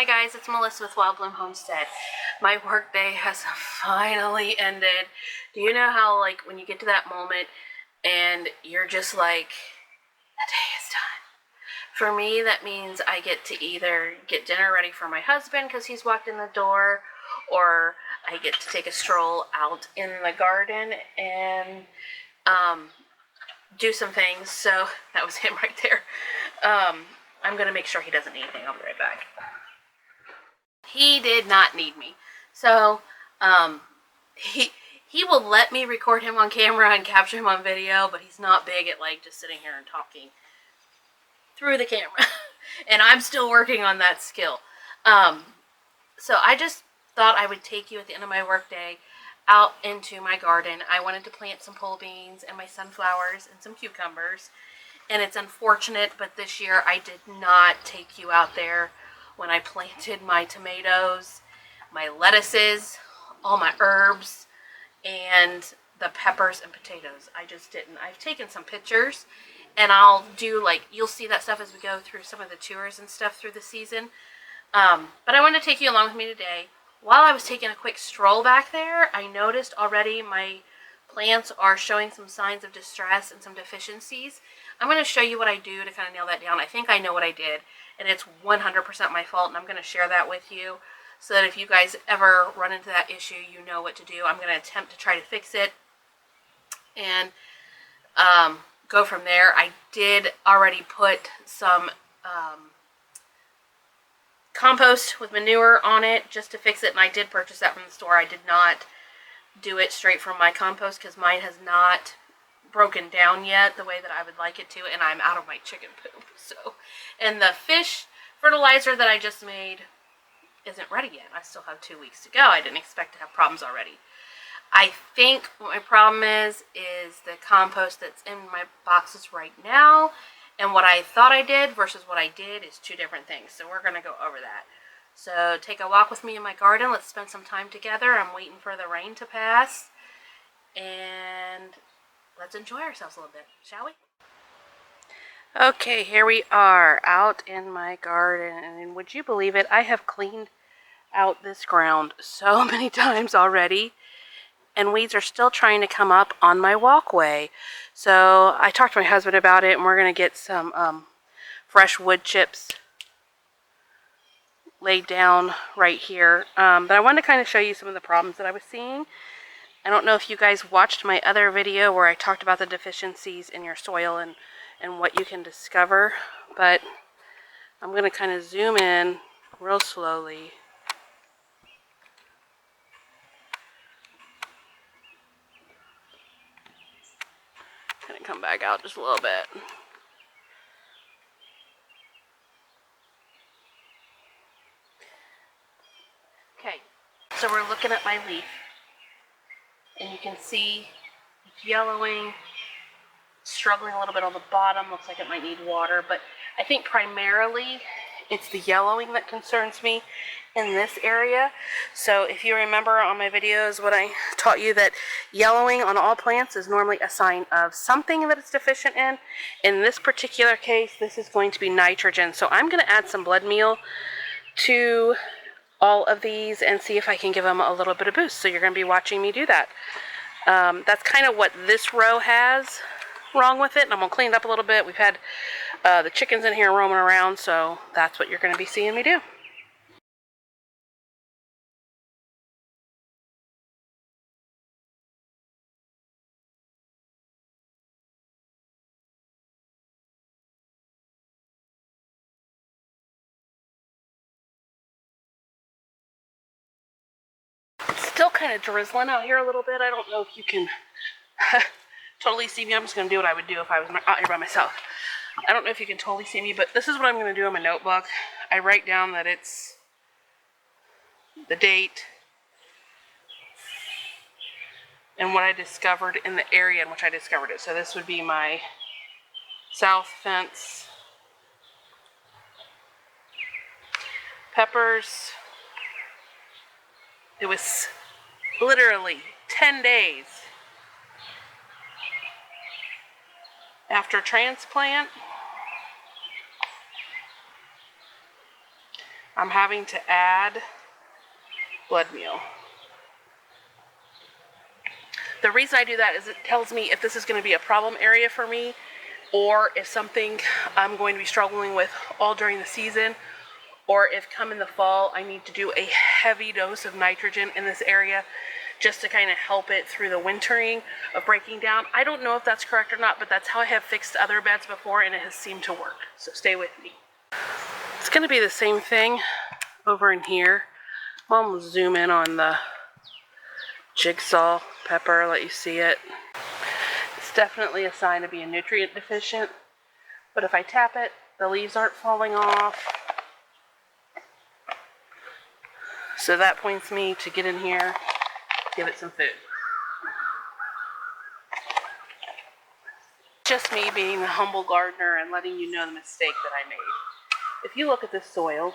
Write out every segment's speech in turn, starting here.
Hi guys, it's Melissa with Wild Bloom Homestead. My work day has finally ended. Do you know how like when you get to that moment and you're just like, the day is done? For me, that means I get to either get dinner ready for my husband because he's walked in the door, or I get to take a stroll out in the garden and do some things. So that was him right there. I'm going to make sure he doesn't need anything. I'll be right back. He did not need me. So he will let me record him on camera and capture him on video, but he's not big at like just sitting here and talking through the camera. And I'm still working on that skill. So I just thought I would take you at the end of my workday out into my garden. I wanted to plant some pole beans and my sunflowers and some cucumbers. And it's unfortunate, but this year I did not take you out there when I planted my tomatoes, my lettuces, all my herbs, and the peppers and potatoes. I just didn't. I've taken some pictures, and I'll do like, you'll see that stuff as we go through some of the tours and stuff through the season. But I want to take you along with me today. While I was taking a quick stroll back there, I noticed already my plants are showing some signs of distress and some deficiencies. I'm going to show you what I do to kind of nail that down. I think I know what I did, and it's 100% my fault, and I'm going to share that with you so that if you guys ever run into that issue, you know what to do. I'm going to attempt to try to fix it and go from there. I did already put some compost with manure on it just to fix it, and I did purchase that from the store. I did not do it straight from my compost because mine has not broken down yet the way that I would like it to, and I'm out of my chicken poop. So, and the fish fertilizer that I just made isn't ready yet. I still have 2 weeks to go. I didn't expect to have problems already. I think what my problem is the compost that's in my boxes right now, and what I thought I did versus what I did is two different things. So we're going to go over that. So take a walk with me in my garden. Let's spend some time together. I'm waiting for the rain to pass, and let's enjoy ourselves a little bit, shall we? Okay, here we are out in my garden, and would you believe it? I have cleaned out this ground so many times already, and weeds are still trying to come up on my walkway. So I talked to my husband about it, and we're going to get some fresh wood chips laid down right here. But I wanted to kind of show you some of the problems that I was seeing. I don't know if you guys watched my other video where I talked about the deficiencies in your soil and what you can discover, but I'm going to kind of zoom in real slowly. Kind of come back out just a little bit. Okay, so we're looking at my leaf, and you can see it's yellowing, struggling a little bit on the bottom. Looks like it might need water, but I think primarily it's the yellowing that concerns me in this area. So if you remember on my videos when I taught you that yellowing on all plants is normally a sign of something that it's deficient in. In this particular case, this is going to be nitrogen. So I'm going to add some blood meal to all of these and see if I can give them a little bit of boost. So you're going to be watching me do that. That's kind of what this row has wrong with it, and I'm going to clean it up a little bit. We've had the chickens in here roaming around, so that's what you're going to be seeing me do. It's still kind of drizzling out here a little bit. I don't know if you can totally see me. I'm just going to do what I would do if I was out here by myself. I don't know if you can totally see me, but this is what I'm going to do in my notebook. I write down that it's the date and what I discovered in the area in which I discovered it. So this would be my south fence. Peppers. It was literally 10 days after transplant. I'm having to add blood meal. The reason I do that is it tells me if this is going to be a problem area for me, or if something I'm going to be struggling with all during the season, or if come in the fall I need to do a heavy dose of nitrogen in this area just to kind of help it through the wintering of breaking down. I don't know if that's correct or not, but that's how I have fixed other beds before, and it has seemed to work. So stay with me. It's going to be the same thing over in here. I'll zoom in on the jigsaw pepper, let you see it. It's definitely a sign of being nutrient deficient, but if I tap it, the leaves aren't falling off. So that points me to get in here, give it some food. Just me being the humble gardener and letting you know the mistake that I made. If you look at this soil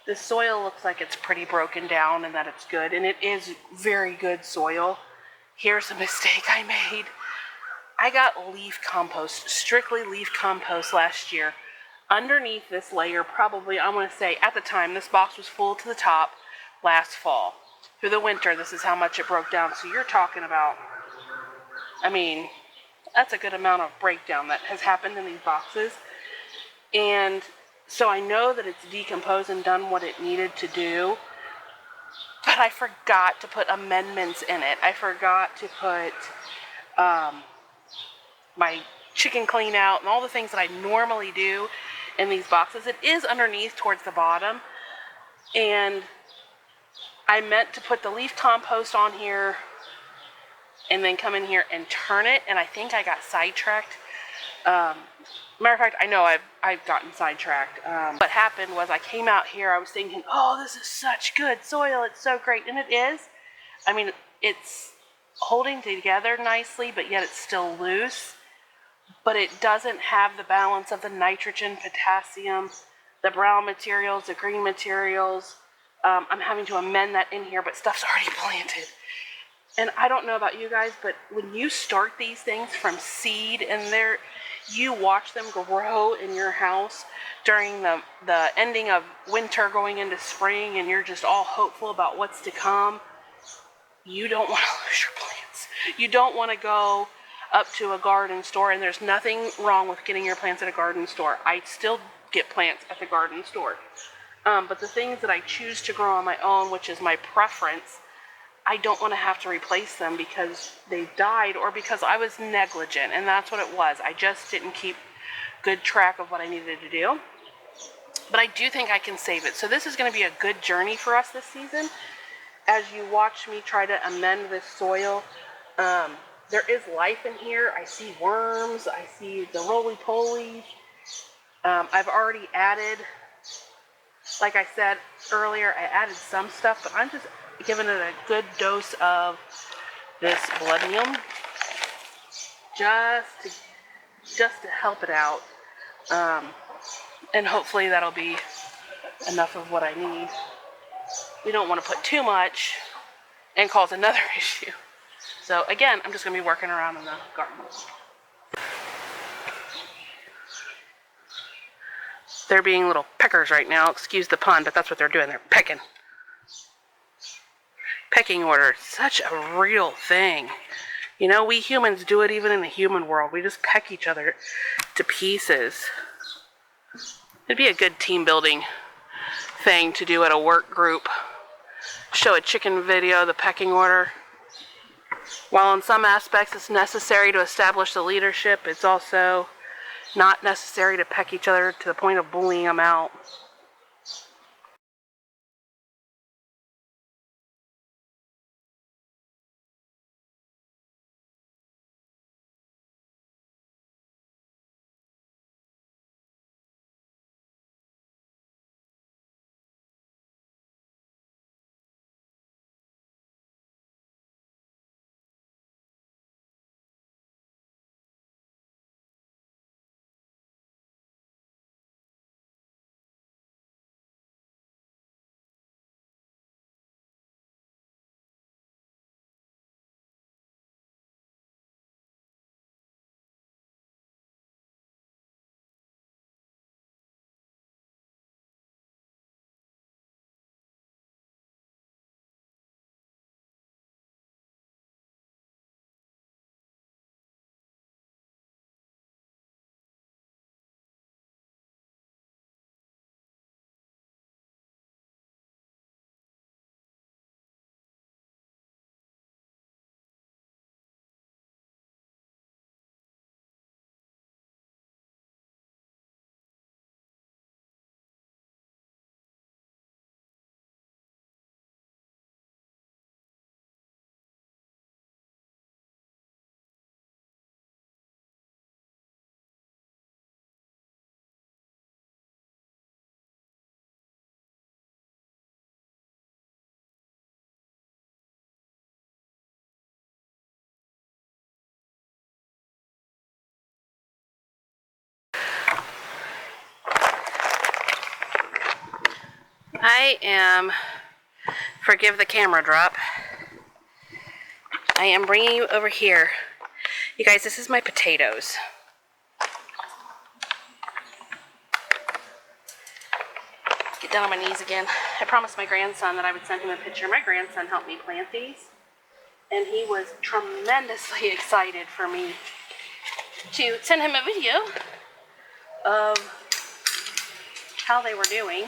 looks like it's pretty broken down and that it's good, and it is very good soil. Here's a mistake I made. I got leaf compost, strictly leaf compost last year. Underneath this layer, probably, I'm going to say, at the time, this box was full to the top last fall. Through the winter, this is how much it broke down. So you're talking about, I mean, that's a good amount of breakdown that has happened in these boxes. And so I know that it's decomposed and done what it needed to do, but I forgot to put amendments in it. I forgot to put my chicken clean out and all the things that I normally do in these boxes. It is underneath towards the bottom, and I meant to put the leaf compost on here and then come in here and turn it, and I think I got sidetracked. Matter of fact, I know I've gotten sidetracked. What happened was I came out here, I was thinking, oh, this is such good soil, it's so great, and it is. I mean, it's holding together nicely, but yet it's still loose. But it doesn't have the balance of the nitrogen, potassium, the brown materials, the green materials. I'm having to amend that in here, but stuff's already planted. And I don't know about you guys, but when you start these things from seed and you watch them grow in your house during the ending of winter going into spring, and you're just all hopeful about what's to come, you don't want to lose your plants. You don't want to go up to a garden store, and there's nothing wrong with getting your plants at a garden store. I still get plants at the garden store. But the things that I choose to grow on my own, which is my preference, I don't want to have to replace them because they've died or because I was negligent, and that's what it was. I just didn't keep good track of what I needed to do. But I do think I can save it. So this is going to be a good journey for us this season. As you watch me try to amend this soil, there is life in here. I see worms. I see the roly-polies. I've already added, like I said earlier, I added some stuff, but I'm just giving it a good dose of this blood meal just to help it out. And hopefully that'll be enough of what I need. We don't want to put too much and cause another issue. So again, I'm just going to be working around in the garden. They're being little peckers right now. Excuse the pun, but that's what they're doing. They're pecking. Pecking order. Such a real thing. You know, we humans do it even in the human world. We just peck each other to pieces. It'd be a good team building thing to do at a work group. Show a chicken video, the pecking order. While in some aspects it's necessary to establish the leadership, it's also not necessary to peck each other to the point of bullying them out. I am, forgive the camera drop, I am bringing you over here. You guys, this is my potatoes. Get down on my knees again. I promised my grandson that I would send him a picture. My grandson helped me plant these, and he was tremendously excited for me to send him a video of how they were doing.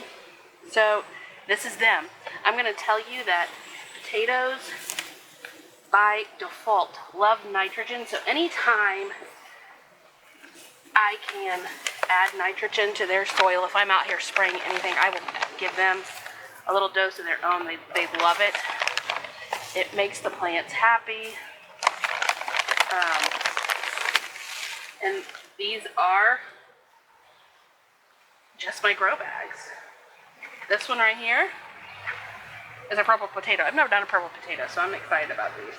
So this is them. I'm going to tell you that potatoes by default love nitrogen. So anytime I can add nitrogen to their soil, if I'm out here spraying anything, I will give them a little dose of their own. They love it. It makes the plants happy. And these are just my grow bags. This one right here is a purple potato. I've never done a purple potato, so I'm excited about these.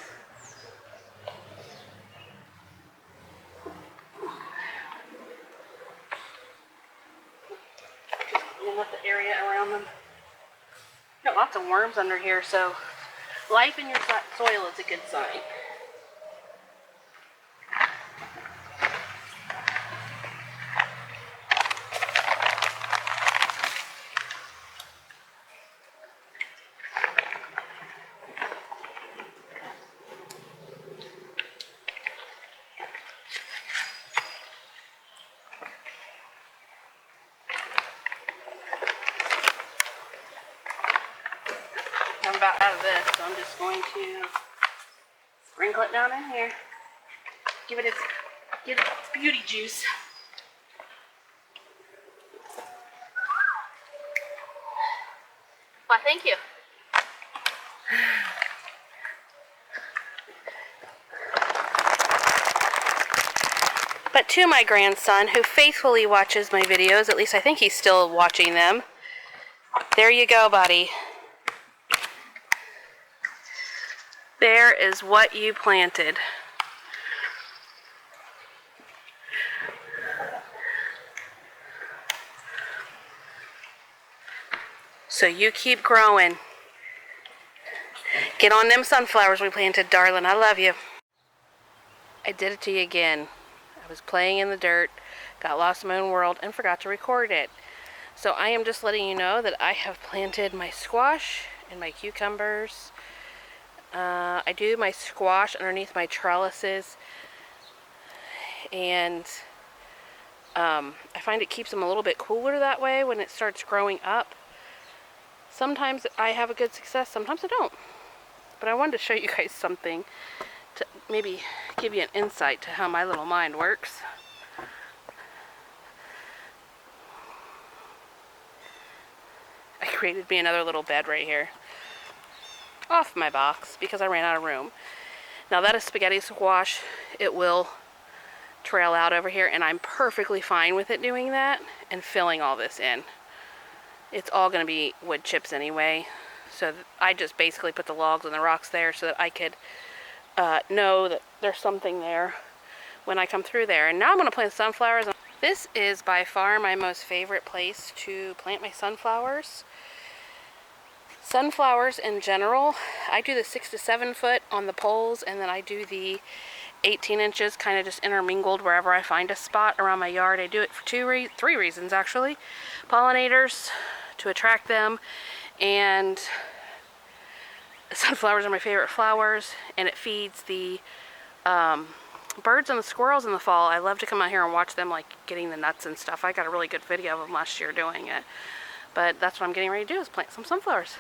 Just clean up the area around them. Got lots of worms under here, so life in your soil is a good sign. I'm about out of this, so I'm just going to sprinkle it down in here. Give it its beauty juice. Why, thank you. But to my grandson, who faithfully watches my videos, at least I think he's still watching them, there you go, buddy. There is what you planted. So you keep growing. Get on them sunflowers we planted, darling. I love you. I did it to you again. I was playing in the dirt, got lost in my own world, and forgot to record it. So I am just letting you know that I have planted my squash and my cucumbers. I do my squash underneath my trellises, and I find it keeps them a little bit cooler that way when it starts growing up. Sometimes I have a good success, sometimes I don't. But I wanted to show you guys something to maybe give you an insight to how my little mind works. I created me another little bed right here off my box because I ran out of room. Now that is spaghetti squash. It will trail out over here, and I'm perfectly fine with it doing that and filling all this in. It's all going to be wood chips anyway, so I just basically put the logs and the rocks there so that I could know that there's something there when I come through there. And now I'm going to plant sunflowers. This is by far my most favorite place to plant my sunflowers. Sunflowers in general, I do the 6 to 7 foot on the poles, and then I do the 18 inches kind of just intermingled wherever I find a spot around my yard. I do it for three reasons actually. Pollinators, to attract them, and sunflowers are my favorite flowers, and it feeds the birds and the squirrels in the fall. I love to come out here and watch them, like getting the nuts and stuff. I got a really good video of them last year doing it. But that's what I'm getting ready to do, is plant some sunflowers.